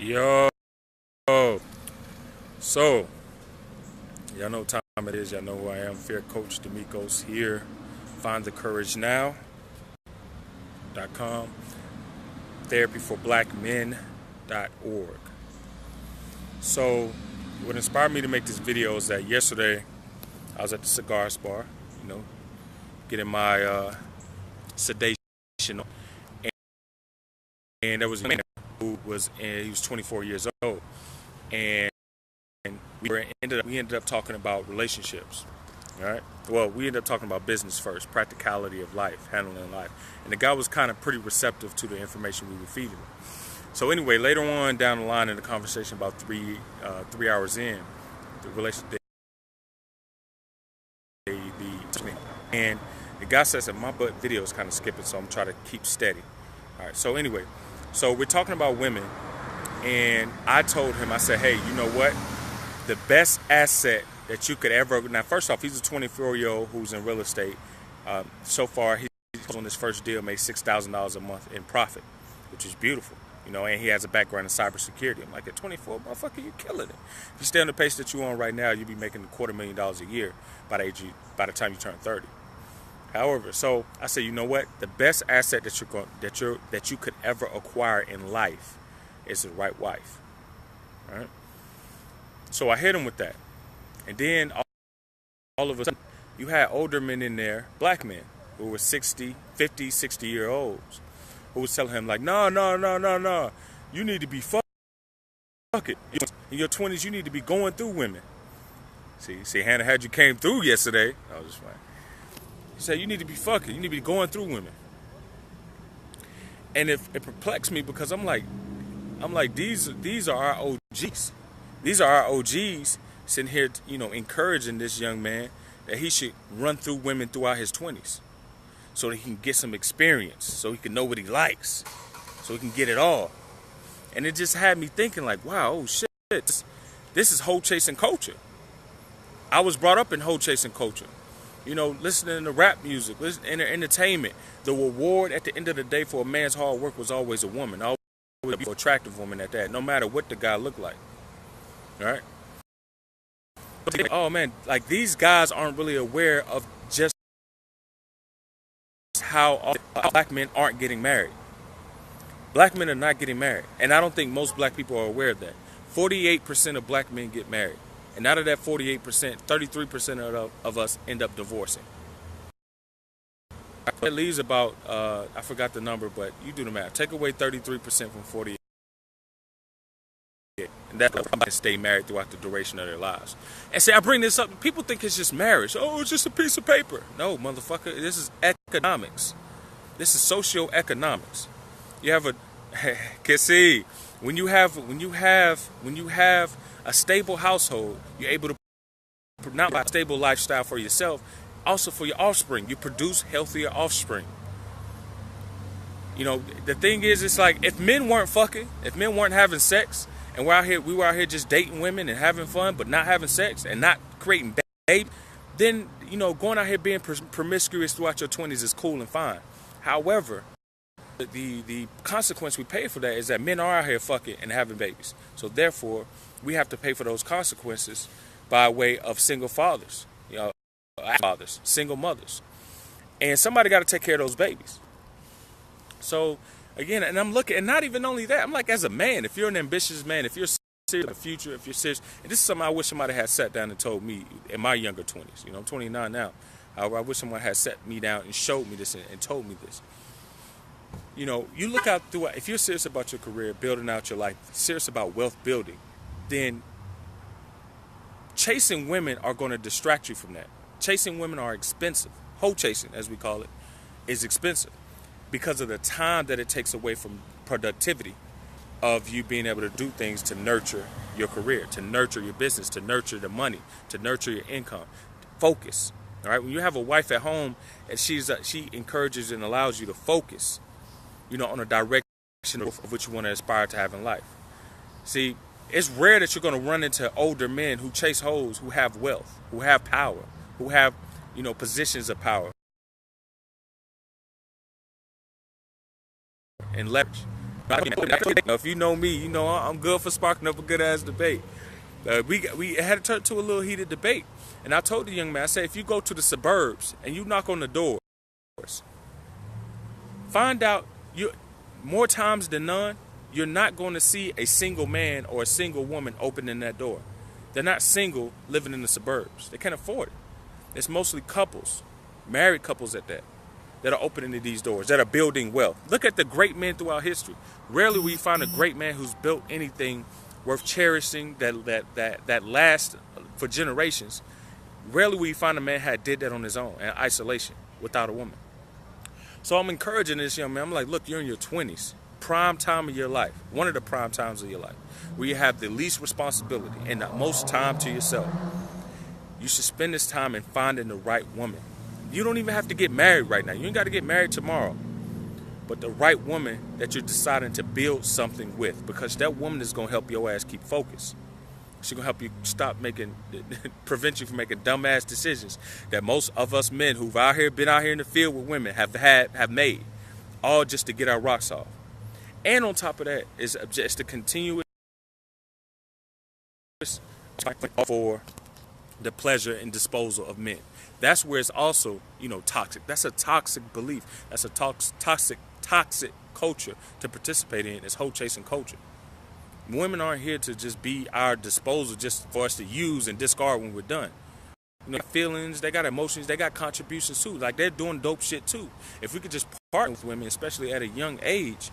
Yo, so y'all know what time it is. Y'all know who I am. Fair Coach Demecos here. FindTheCourageNow.com. Therapyforblackmen.org. So, what inspired me to make this video is that yesterday I was at the cigar bar, getting my sedation, and there was a man who he was 24 years old, and we ended up talking about relationships. All right. Well, we ended up talking about business first, practicality of life, handling life, and the guy was kind of pretty receptive to the information we were feeding him. So anyway, later on down the line in the conversation, about 3 hours in, the relationship, and the guy says that my video is kind of skipping, so I'm trying to keep steady. All right. So anyway, so we're talking about women, and I told him, I said, hey, you know what? The best asset that you could ever, now first off, he's a 24-year-old who's in real estate. So far, he's on his first deal, made $6,000 a month in profit, which is beautiful, and he has a background in cybersecurity. I'm like, at 24, motherfucker, you killing it. If you stay on the pace that you're on right now, you'll be making $250,000 a year by the time you turn 30. However, so I said, you know what? The best asset that you could ever acquire in life is the right wife. All right? So I hit him with that. And then all of a sudden, you had older men in there, black men, who were 50, 60-year-olds, who was telling him, like, no. You need to be fuck it. In your 20s, you need to be going through women. See, Hannah had you came through yesterday. I was just like, he said, you need to be fucking. You need to be going through women. And it perplexed me because I'm like, these are our OGs. These are our OGs sitting here, encouraging this young man that he should run through women throughout his 20s so that he can get some experience, so he can know what he likes, so he can get it all. And it just had me thinking like, wow, oh shit, this is hoe chasing culture. I was brought up in hoe chasing culture. Listening to rap music, listening to entertainment. The reward at the end of the day for a man's hard work was always a woman, always an attractive woman at that, no matter what the guy looked like. All right? Oh man, like these guys aren't really aware of just how black men aren't getting married. Black men are not getting married, and I don't think most black people are aware of that. 48% of black men get married, and out of that 48%, 33% of us end up divorcing. It leaves about I forgot the number, but you do the math. Take away 33% from 48. And that can stay married throughout the duration of their lives. And see, I bring this up. People think it's just marriage. Oh, it's just a piece of paper. No, motherfucker. This is economics. This is socio-economics. You have see, when you have a stable household, you're able to not buy a stable lifestyle for yourself, also for your offspring. You produce healthier offspring. The thing is, it's like if men weren't having sex, and we were out here just dating women and having fun, but not having sex and not creating babies, then, going out here being promiscuous throughout your 20s is cool and fine. However, the consequence we pay for that is that men are out here fucking and having babies. So therefore, we have to pay for those consequences by way of single fathers, single mothers. And somebody got to take care of those babies. So again, and I'm looking, and not even only that, I'm like, as a man, if you're an ambitious man, if you're serious about the future, if you're serious, and this is something I wish somebody had sat down and told me in my younger 20s. I'm 29 now. However, I wish someone had sat me down and showed me this and told me this. You look out through, if you're serious about your career, building out your life, serious about wealth building, then chasing women are going to distract you from that. Chasing women are expensive. Hoe chasing, as we call it, is expensive, because of the time that it takes away from productivity of you being able to do things to nurture your career, to nurture your business, to nurture the money, to nurture your income. Focus. All right. When you have a wife at home and she encourages and allows you to focus, on a direction of what you want to aspire to have in life. See, it's rare that you're going to run into older men who chase hoes, who have wealth, who have power, who have, positions of power and leverage. If you know me, you know I'm good for sparking up a good ass debate. We had to turn to a little heated debate, and I told the young man, I said, if you go to the suburbs and you knock on the doors, find out you more times than none, you're not going to see a single man or a single woman opening that door. They're not single living in the suburbs. They can't afford it. It's mostly couples, married couples at that are opening these doors, that are building wealth. Look at the great men throughout history. Rarely will you find a great man who's built anything worth cherishing that lasts for generations. Rarely will you find a man that did that on his own in isolation without a woman. So I'm encouraging this young man. I'm like, look, you're in your 20s, prime time of your life, one of the prime times of your life, where you have the least responsibility and the most time to yourself. You should spend this time in finding the right woman. You don't even have to get married right now. You ain't got to get married tomorrow. But the right woman that you're deciding to build something with, because that woman is going to help your ass keep focused. She's going to help you prevent you from making dumbass decisions that most of us men who've been out here in the field with women have made, all just to get our rocks off. And on top of that is just the continuous for the pleasure and disposal of men. That's where it's also, toxic. That's a toxic belief. That's a toxic culture to participate in. It's hoe chasing culture. Women aren't here to just be our disposal, just for us to use and discard when we're done. They got feelings, they got emotions, they got contributions too. Like, they're doing dope shit too. If we could just partner with women, especially at a young age,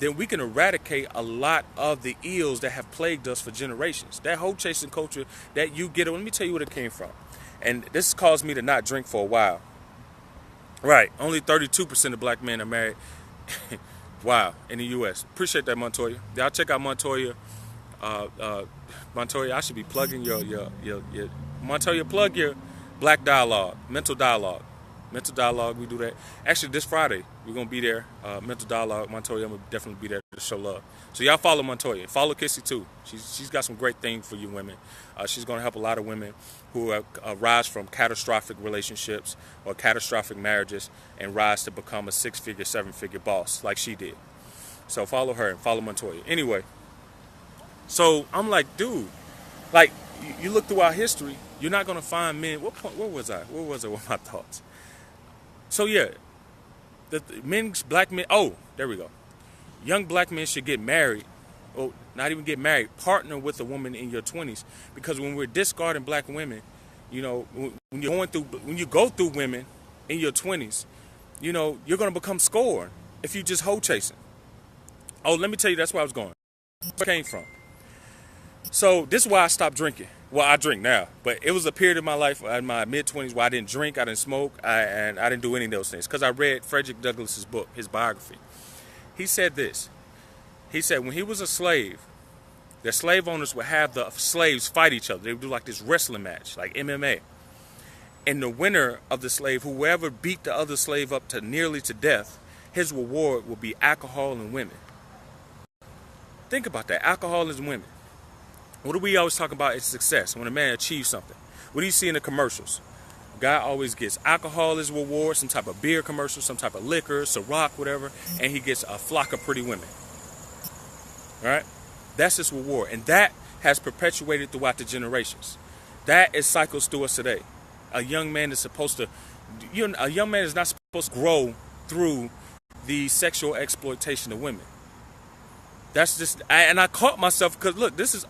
then we can eradicate a lot of the ills that have plagued us for generations. That hoe chasing culture that you get, let me tell you where it came from. And this caused me to not drink for a while. Right, only 32% of black men are married. Wow, in the U.S. Appreciate that, Montoya. Y'all check out Montoya. Montoya, I should be plugging your Montoya, plug your Black Dialogue, Mental Dialogue. Mental Dialogue, we do that. Actually, this Friday, we're going to be there. Mental Dialogue, Montoya, I'm going to definitely be there to show love. So y'all follow Montoya. Follow Kissy, too. She's got some great things for you women. She's going to help a lot of women who rise from catastrophic relationships or catastrophic marriages and rise to become a 6-figure, 7-figure boss like she did. So follow her and follow Montoya. Anyway, so I'm like, dude, like, you look throughout history, you're not going to find men. Where was I with my thoughts? So yeah, black men, there we go. Young black men should get married, or not even get married, partner with a woman in your 20s, because when we're discarding black women, when you go through women in your 20s, you're going to become scorned if you just hoe chasing. Oh, let me tell you, that's where I was going. Where I came from. So this is why I stopped drinking. Well, I drink now, but it was a period of my life in my mid-20s where I didn't drink, I didn't smoke, and I didn't do any of those things, because I read Frederick Douglass's book, his biography. He said this. He said when he was a slave, the slave owners would have the slaves fight each other. They would do like this wrestling match, like MMA. And the winner of the slave, whoever beat the other slave up to nearly to death, his reward would be alcohol and women. Think about that, alcohol and women. What do we always talk about is success, when a man achieves something? What do you see in the commercials? Guy always gets alcohol as reward, some type of beer commercial, some type of liquor, Ciroc, whatever, and he gets a flock of pretty women. All right? That's his reward. And that has perpetuated throughout the generations. That is cycles through us today. A young man is not supposed to grow through the sexual exploitation of women. That's just, and I caught myself, because look, this is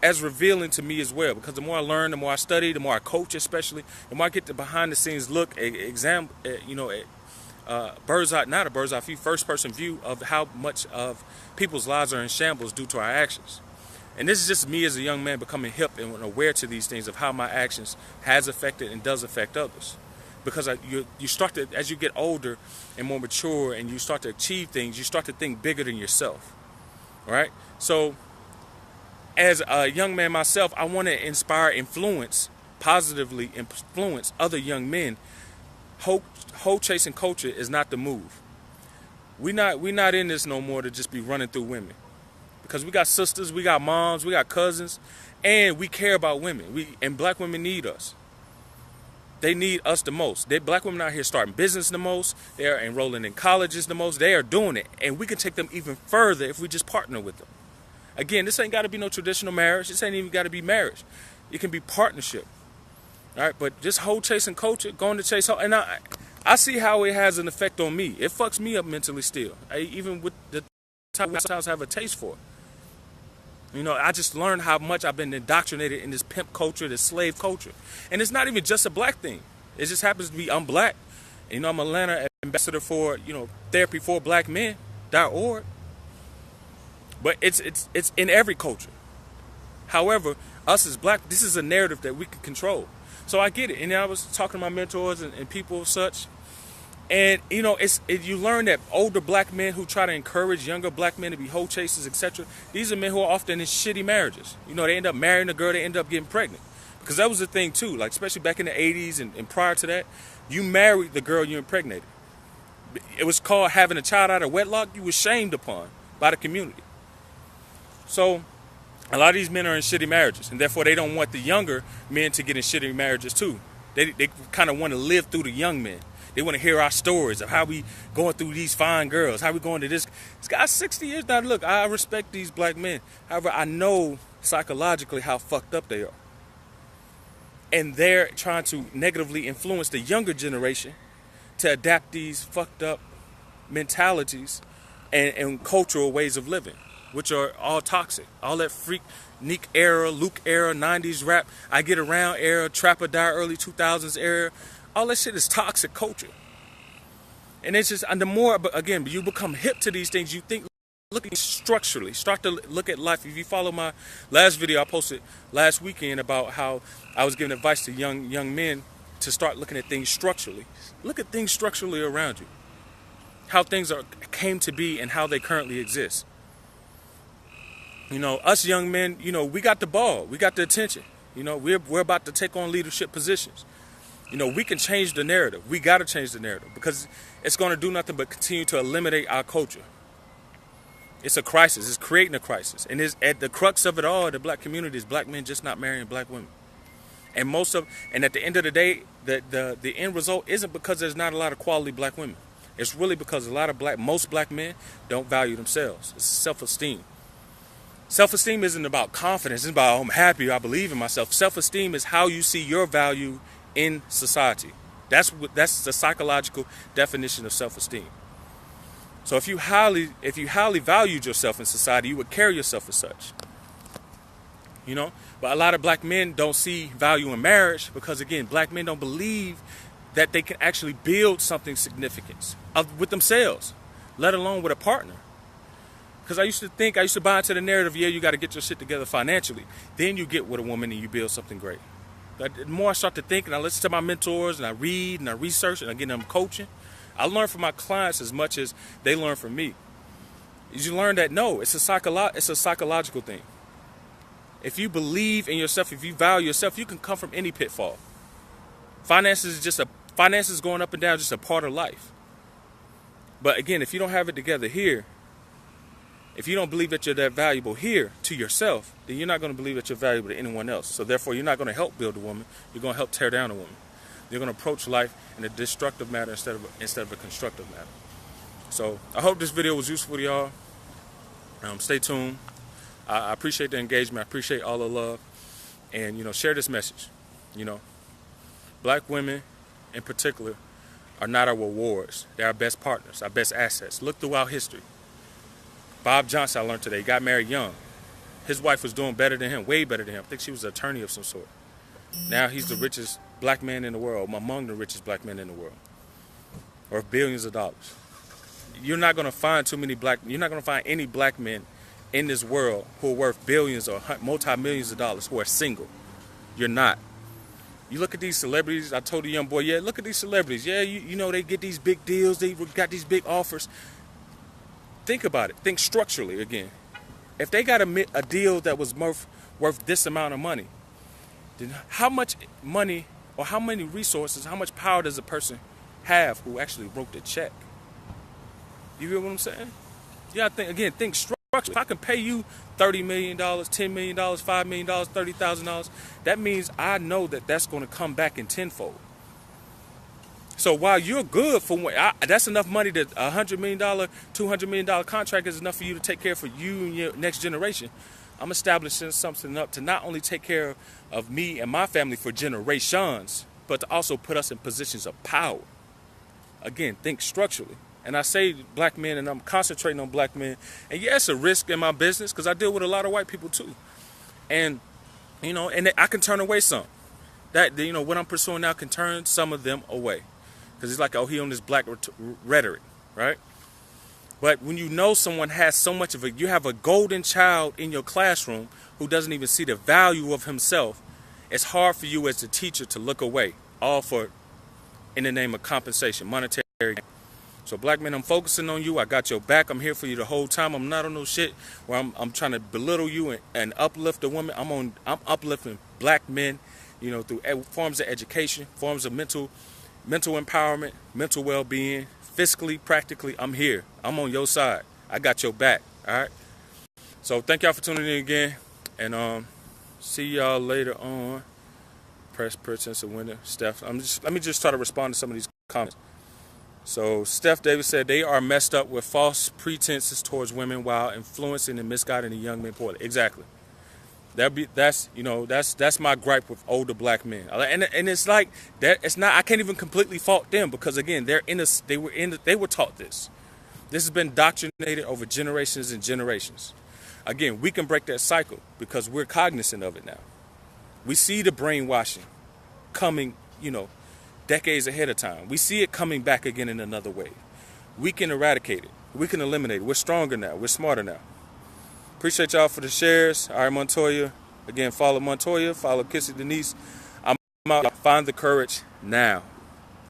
as revealing to me as well, because the more I learn, the more I study, the more I coach, especially, the more I get the behind the scenes look, first person view of how much of people's lives are in shambles due to our actions. And this is just me as a young man becoming hip and aware to these things of how my actions has affected and does affect others. Because you start to, as you get older and more mature and you start to achieve things, you start to think bigger than yourself. All right? So as a young man myself, I want to positively influence other young men. Hoe chasing culture is not the move. We're not in this no more to just be running through women. Because we got sisters, we got moms, we got cousins, and we care about women. And black women need us. they need us the most. Black women out here starting business the most. They are enrolling in colleges the most. They are doing it. And we can take them even further if we just partner with them. Again, this ain't got to be no traditional marriage. This ain't even got to be marriage. It can be partnership. All right, but just hoe chasing culture, going to chase hoe. And I see how it has an effect on me. It fucks me up mentally still. Even with the time I sometimes have a taste for it. You know, I just learned how much I've been indoctrinated in this pimp culture, this slave culture. And it's not even just a black thing. It just happens to be I'm black. And, you know, I'm Atlanta ambassador for, you know, therapy for black men.org. But it's in every culture. However, us as black, this is a narrative that we can control. So I get it. And I was talking to my mentors and people such. And, you know, you learn that older black men who try to encourage younger black men to be hoe chasers, etc., these are men who are often in shitty marriages. You know, they end up marrying a girl, they end up getting pregnant. Because that was the thing, too. Like, especially back in the 80s and prior to that, you married the girl you impregnated. It was called having a child out of wedlock. You were shamed upon by the community. So a lot of these men are in shitty marriages, and therefore they don't want the younger men to get in shitty marriages, too. They kind of want to live through the young men. They want to hear our stories of how we going through these fine girls, how we going to this guy's 60 years now. Look, I respect these black men. However, I know psychologically how fucked up they are. And they're trying to negatively influence the younger generation to adapt these fucked up mentalities and cultural ways of living, which are all toxic. All that Freekneek era, Luke era, 90s rap, I Get Around era, Trap or Die early 2000s era. All that shit is toxic culture. And it's just, and the more, again, you become hip to these things, you think, looking structurally, start to look at life. If you follow my last video I posted last weekend about how I was giving advice to young men to start looking at things structurally. Look at things structurally around you. How things came to be and how they currently exist. You know, us young men, you know, we got the ball. We got the attention. You know, we're about to take on leadership positions. You know, we can change the narrative. We got to change the narrative because it's going to do nothing but continue to eliminate our culture. It's a crisis. It's creating a crisis. And at the crux of it all, the black community is black men just not marrying black women. And at the end of the day, the end result isn't because there's not a lot of quality black women. It's really because most black men don't value themselves. It's self-esteem. Self-esteem isn't about confidence. It's about, I'm happy, I believe in myself. Self-esteem is how you see your value in society. That's the psychological definition of self-esteem. So if you highly valued yourself in society, you would carry yourself as such. You know, but a lot of black men don't see value in marriage because, again, black men don't believe that they can actually build something significant with themselves, let alone with a partner. Because I used to buy into the narrative, yeah, you got to get your shit together financially. Then you get with a woman and you build something great. But the more I start to think and I listen to my mentors and I read and I research and again, I'm coaching, I learn from my clients as much as they learn from me. You learn that, no, it's a psychological thing. If you believe in yourself, if you value yourself, you can come from any pitfall. Finances going up and down is just a part of life. But again, if you don't have it together here, if you don't believe that you're that valuable here to yourself, then you're not going to believe that you're valuable to anyone else. So therefore, you're not going to help build a woman. You're going to help tear down a woman. You're going to approach life in a destructive manner instead of a constructive manner. So I hope this video was useful to y'all. Stay tuned. I appreciate the engagement. I appreciate all the love. And, you know, share this message. You know, black women in particular are not our rewards. They're our best partners, our best assets. Look throughout history. Bob Johnson, I learned today, got married young. His wife was doing better than him, way better than him. I think she was an attorney of some sort. Now he's the richest black man in the world, among the richest black men in the world, worth billions of dollars. You're not going to find any black men in this world who are worth billions or multi-millions of dollars who are single. You're not. You look at these celebrities. I told the young boy, yeah, look at these celebrities. Yeah, you know, they get these big deals. They got these big offers. Think about it. Think structurally again. If they got a deal that was worth this amount of money, then how much money or how many resources, how much power does a person have who actually wrote the check? You hear what I'm saying? Yeah, think structurally. If I can pay you $30 million, $10 million, $5 million, $30,000, that means I know that that's going to come back in tenfold. So while you're good for that's enough money that $100 million, $200 million contract is enough for you to take care for you and your next generation. I'm establishing something up to not only take care of me and my family for generations, but to also put us in positions of power. Again, think structurally. And I say black men, and I'm concentrating on black men. And yeah, it's a risk in my business because I deal with a lot of white people too. And, and I can turn away some. That, what I'm pursuing now can turn some of them away. Because it's like, oh, he on this black rhetoric, right? But when you know someone has so much of it, you have a golden child in your classroom who doesn't even see the value of himself, it's hard for you as a teacher to look away, all for in the name of compensation, monetary. So black men, I'm focusing on you. I got your back. I'm here for you the whole time. I'm not on no shit where I'm trying to belittle you and uplift a woman. I'm uplifting black men, through forms of education, forms of mental empowerment, mental well-being, fiscally, practically. I'm here. I'm on your side. I got your back. All right. So thank y'all for tuning in again, and see y'all later on. Presence of winner, Steph. Let me just try to respond to some of these comments. So Steph Davis said they are messed up with false pretenses towards women while influencing and misguiding the young men poorly. Exactly. That's my gripe with older black men. And it's like that. It's not. I can't even completely fault them because again, they were taught this. This has been indoctrinated over generations and generations. Again, we can break that cycle because we're cognizant of it now. We see the brainwashing coming, decades ahead of time. We see it coming back again in another way. We can eradicate it. We can eliminate it. We're stronger now. We're smarter now. Appreciate y'all for the shares. All right, Montoya. Again, follow Montoya. Follow Kissy Denise. I'm out. Find the courage now.